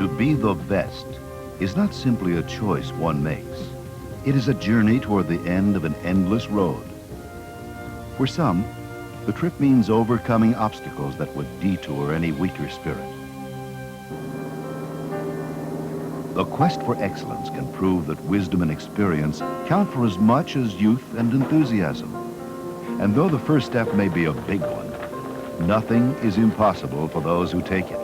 To be the best is not simply a choice one makes. It is a journey toward the end of an endless road. For some, the trip means overcoming obstacles that would detour any weaker spirit. The quest for excellence can prove that wisdom and experience count for as much as youth and enthusiasm. And though the first step may be a big one, nothing is impossible for those who take it.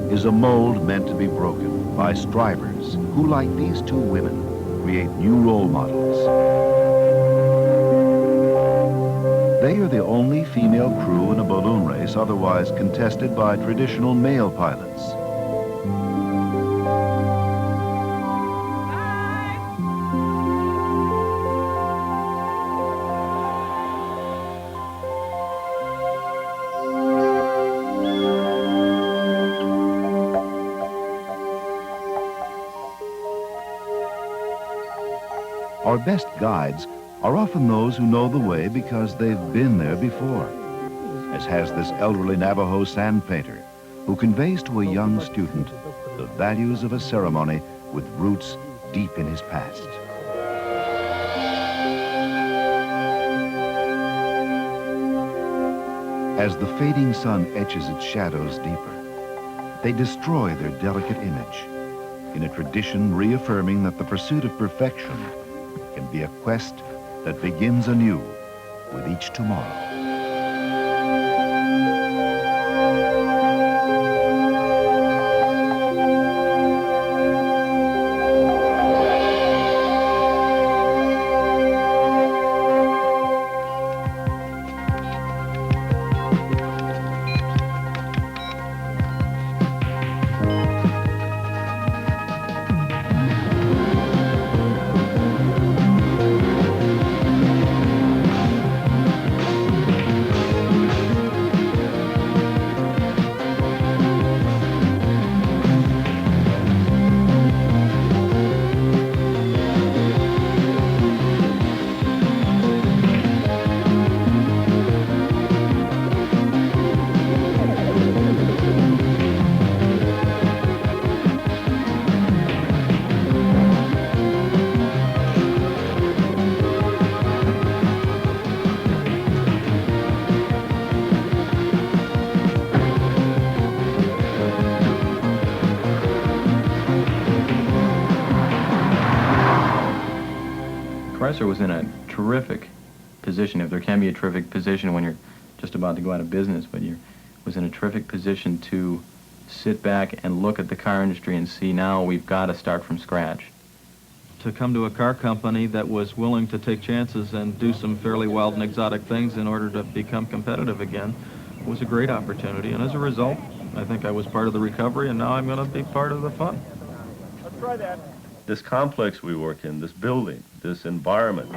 Is a mold meant to be broken by strivers who, like these two women, create new role models. They are the only female crew in a balloon race otherwise contested by traditional male pilots. Our best guides are often those who know the way because they've been there before, as has this elderly Navajo sand painter who conveys to a young student the values of a ceremony with roots deep in his past. As the fading sun etches its shadows deeper, they destroy their delicate image in a tradition reaffirming that the pursuit of perfection can be a quest that begins anew with each tomorrow. Chrysler was in a terrific position, if there can be a terrific position when you're just about to go out of business, but you was in a terrific position to sit back and look at the car industry and see now we've got to start from scratch. To come to a car company that was willing to take chances and do some fairly wild and exotic things in order to become competitive again was a great opportunity, and as a result, I think I was part of the recovery, and now I'm going to be part of the fun. Let's try that. This complex we work in, this building, this environment,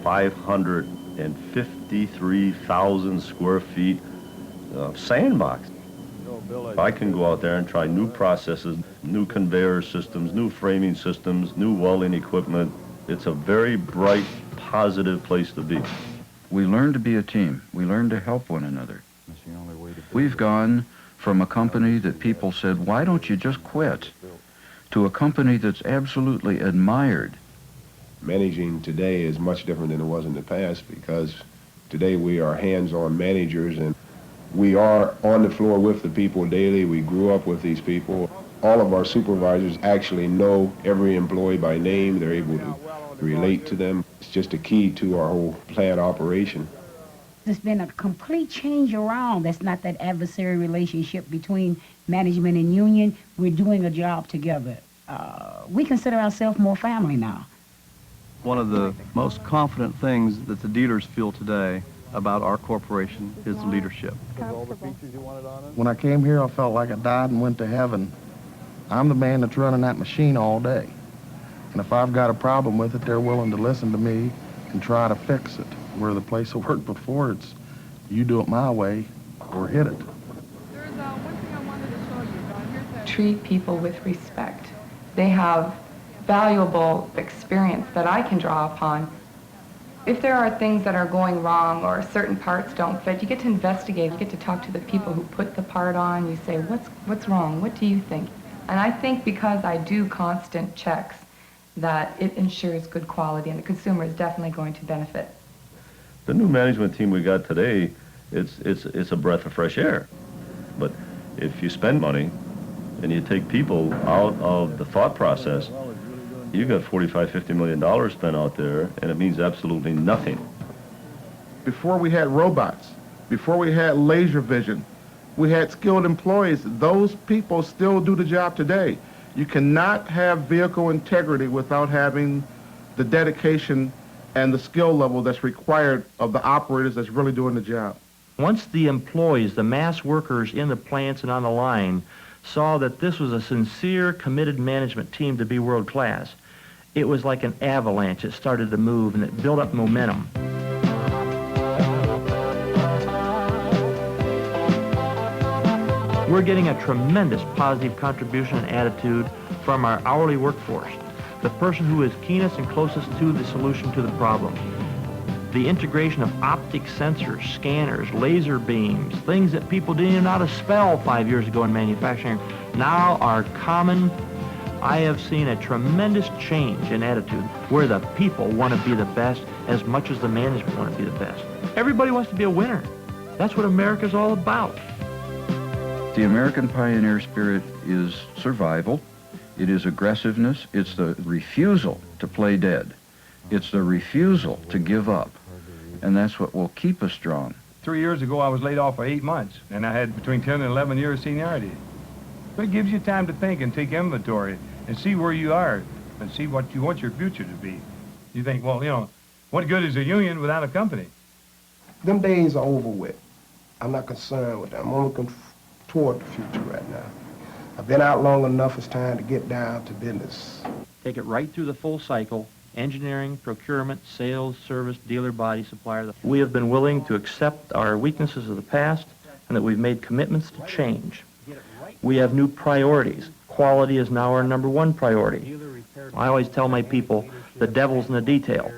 553,000 square feet of sandbox. If I can go out there and try new processes, new conveyor systems, new framing systems, new welding equipment, it's a very bright, positive place to be. We learn to be a team. We learn to help one another. We've gone from a company that people said, why don't you just quit, to a company that's absolutely admired. Managing today is much different than it was in the past because today we are hands-on managers and we are on the floor with the people daily. We grew up with these people. All of our supervisors actually know every employee by name. They're able to relate to them. It's just a key to our whole plant operation. There's been a complete change around. That's not that adversary relationship between management and union. We're doing a job together. We consider ourselves more family now. One of the most confident things that the dealers feel today about our corporation is leadership. When I came here, I felt like I died and went to heaven. I'm the man that's running that machine all day. And if I've got a problem with it, they're willing to listen to me and try to fix it. Where the place I worked before, it's You do it my way or hit it. There's one thing I wanted to show you. Here's that. Treat people with respect. They have valuable experience that I can draw upon. If there are things that are going wrong or certain parts don't fit, you get to investigate. You get to talk to the people who put the part on. You say, what's wrong? What do you think? And I think because I do constant checks, that it ensures good quality, and the consumer is definitely going to benefit. The new management team we got today, it's a breath of fresh air. But if you spend money and you take people out of the thought process, you got $45–50 million spent out there, and it means absolutely nothing. Before we had robots, before we had laser vision, we had skilled employees. Those people still do the job today. You cannot have vehicle integrity without having the dedication and the skill level that's required of the operators that's really doing the job. Once the employees, the mass workers in the plants and on the line, saw that this was a sincere, committed management team to be world class, it was like an avalanche. It started to move and it built up momentum. We're getting a tremendous positive contribution and attitude from our hourly workforce, the person who is keenest and closest to the solution to the problem. The integration of optic sensors, scanners, laser beams, things that people didn't even know how to spell 5 years ago in manufacturing, now are common. I have seen a tremendous change in attitude where the people want to be the best as much as the management want to be the best. Everybody wants to be a winner. That's what America's all about. The American pioneer spirit is survival. It is aggressiveness. It's the refusal to play dead. It's the refusal to give up. And that's what will keep us strong. 3 years ago, I was laid off for 8 months, and I had between 10 and 11 years seniority. So it gives you time to think and take inventory and see where you are and see what you want your future to be. You think, well, you know, what good is a union without a company? Them days are over with. I'm not concerned with them. I'm looking toward the future right now. I've been out long enough. It's time to get down to business. Take it right through the full cycle: engineering, procurement, sales, service, dealer, body, supplier. We have been willing to accept our weaknesses of the past and that we've made commitments to change. We have new priorities. Quality is now our #1 priority. I always tell my people, the devil's in the detail.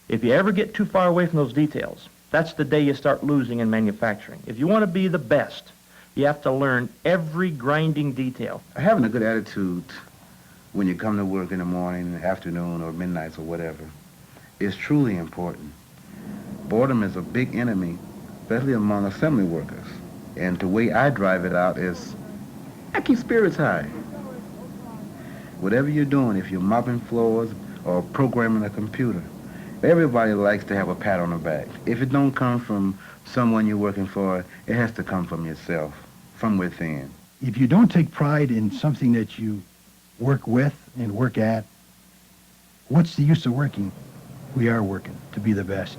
If you ever get too far away from those details, that's the day you start losing in manufacturing. If you want to be the best, you have to learn every grinding detail. Having a good attitude when you come to work in the morning, afternoon, or midnights, or whatever, is truly important. Boredom is a big enemy, especially among assembly workers. And the way I drive it out is, I keep spirits high. Whatever you're doing, if you're mopping floors or programming a computer, everybody likes to have a pat on the back. If it don't come from someone you're working for, it has to come from yourself, from within. If you don't take pride in something that you work with and work at, what's the use of working? We are working to be the best.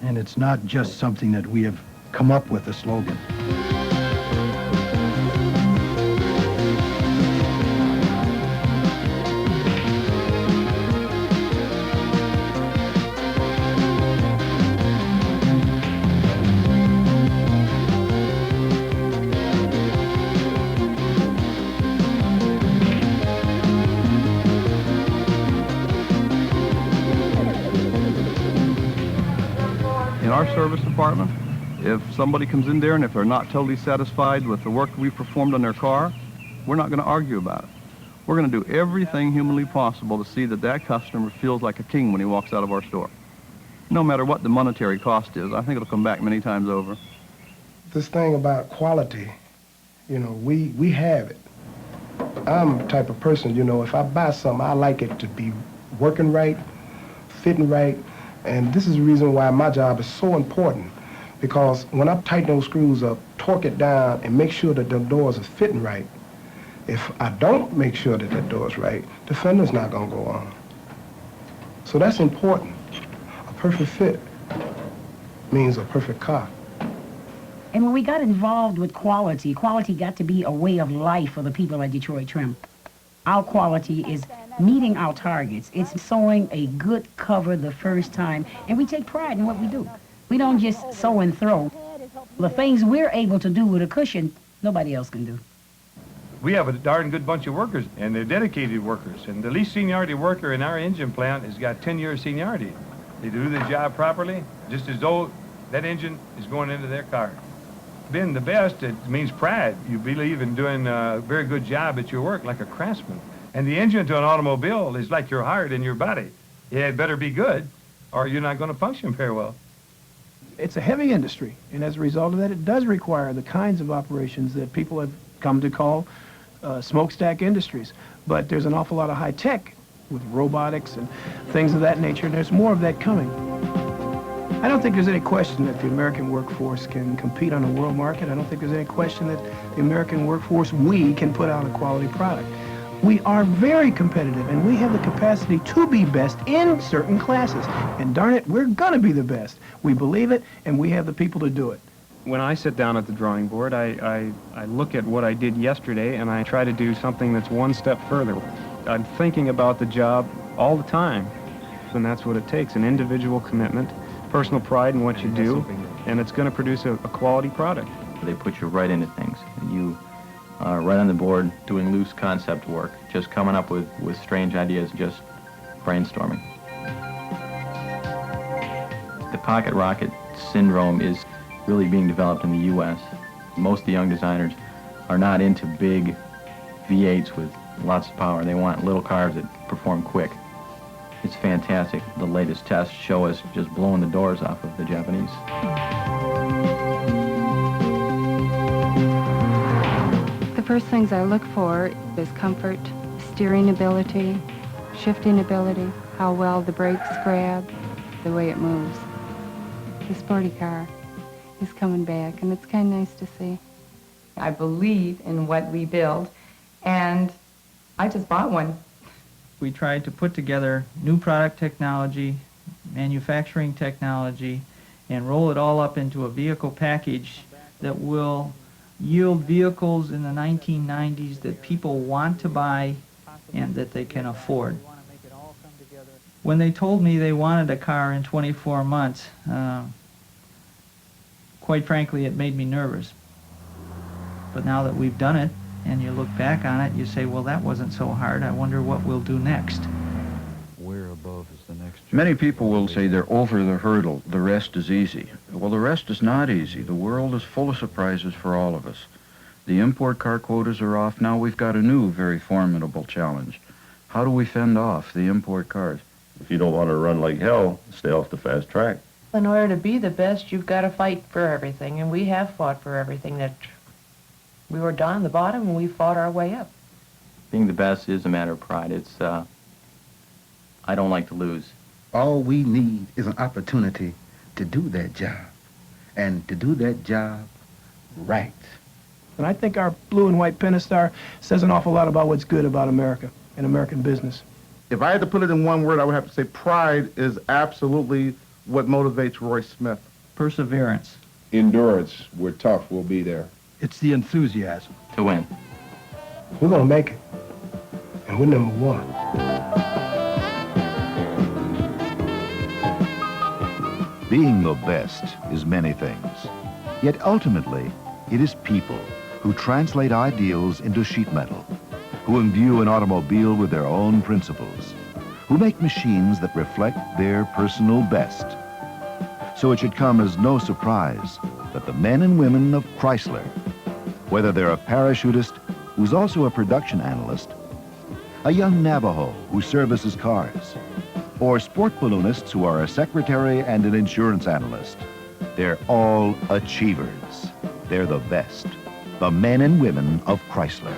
And it's not just something that we have come up with a slogan. In our service department, if somebody comes in there and if they're not totally satisfied with the work we've performed on their car, we're not going to argue about it. We're going to do everything humanly possible to see that that customer feels like a king when he walks out of our store. No matter what the monetary cost is, I think it'll come back many times over. This thing about quality, you know, we have it. I'm the type of person, you know, if I buy something, I like it to be working right, fitting right, and this is the reason why my job is so important, because when I tighten those screws up, torque it down, and make sure that the doors are fitting right, if I don't make sure that that door is right, the fender's not going to go on. So that's important. A perfect fit means a perfect car. And when we got involved with quality, quality got to be a way of life for the people at Detroit Trim. Our quality is meeting our targets. It's sewing a good cover the first time, and we take pride in what we do. We don't just sew and throw. The things we're able to do with a cushion, nobody else can do. We have a darn good bunch of workers, and they're dedicated workers. And the least seniority worker in our engine plant has got 10 years seniority. They do the job properly, just as though that engine is going into their car. Being the best, it means pride. You believe in doing a very good job at your work, like a craftsman. And the engine to an automobile is like your heart and your body. It had better be good, or you're not going to function very well. It's a heavy industry, and as a result of that, it does require the kinds of operations that people have come to call smokestack industries. But there's an awful lot of high tech with robotics and things of that nature, and there's more of that coming. I don't think there's any question that the American workforce can compete on a world market. I don't think there's any question that the American workforce, we can put out a quality product. We are very competitive, and we have the capacity to be best in certain classes. And darn it, we're going to be the best. We believe it, and we have the people to do it. When I sit down at the drawing board, I look at what I did yesterday, and I try to do something that's one step further. I'm thinking about the job all the time, and that's what it takes, an individual commitment, personal pride in what you do, and it's going to produce a quality product. They put you right into things. You are right on the board doing loose concept work, just coming up with strange ideas, just brainstorming. The pocket rocket syndrome is really being developed in the U.S. Most of the young designers are not into big V8s with lots of power. They want little cars that perform quick. It's fantastic. The latest tests show us just blowing the doors off of the Japanese. The first things I look for is comfort, steering ability, shifting ability, how well the brakes grab, the way it moves. The sporty car is coming back, and it's kind of nice to see. I believe in what we build, and I just bought one. We tried to put together new product technology, manufacturing technology, and roll it all up into a vehicle package that will yield vehicles in the 1990s that people want to buy and that they can afford. When they told me they wanted a car in 24 months, quite frankly, it made me nervous. But now that we've done it, and you look back on it, you say, well, that wasn't so hard. I wonder what we'll do next. Where above is the next? Many people will say they're over the hurdle. The rest is easy. Well, the rest is not easy. The world is full of surprises for all of us. The import car quotas are off. Now we've got a new, very formidable challenge. How do we fend off the import cars? If you don't want to run like hell, stay off the fast track. In order to be the best, you've got to fight for everything, and we have fought for everything. That we were down the bottom, and we fought our way up. Being the best is a matter of pride. It's, I don't like to lose. All we need is an opportunity to do that job, and to do that job right. And I think our blue and white Pentastar says an awful lot about what's good about America and American business. If I had to put it in one word, I would have to say pride is absolutely what motivates Roy Smith. Perseverance. Endurance. We're tough. We'll be there. It's the enthusiasm. To win. We're going to make it. And we're number one. Being the best is many things. Yet ultimately, it is people who translate ideals into sheet metal, who imbue an automobile with their own principles, who make machines that reflect their personal best. So it should come as no surprise that the men and women of Chrysler, whether they're a parachutist who's also a production analyst, a young Navajo who services cars, or sport balloonists who are a secretary and an insurance analyst, they're all achievers. They're the best, the men and women of Chrysler.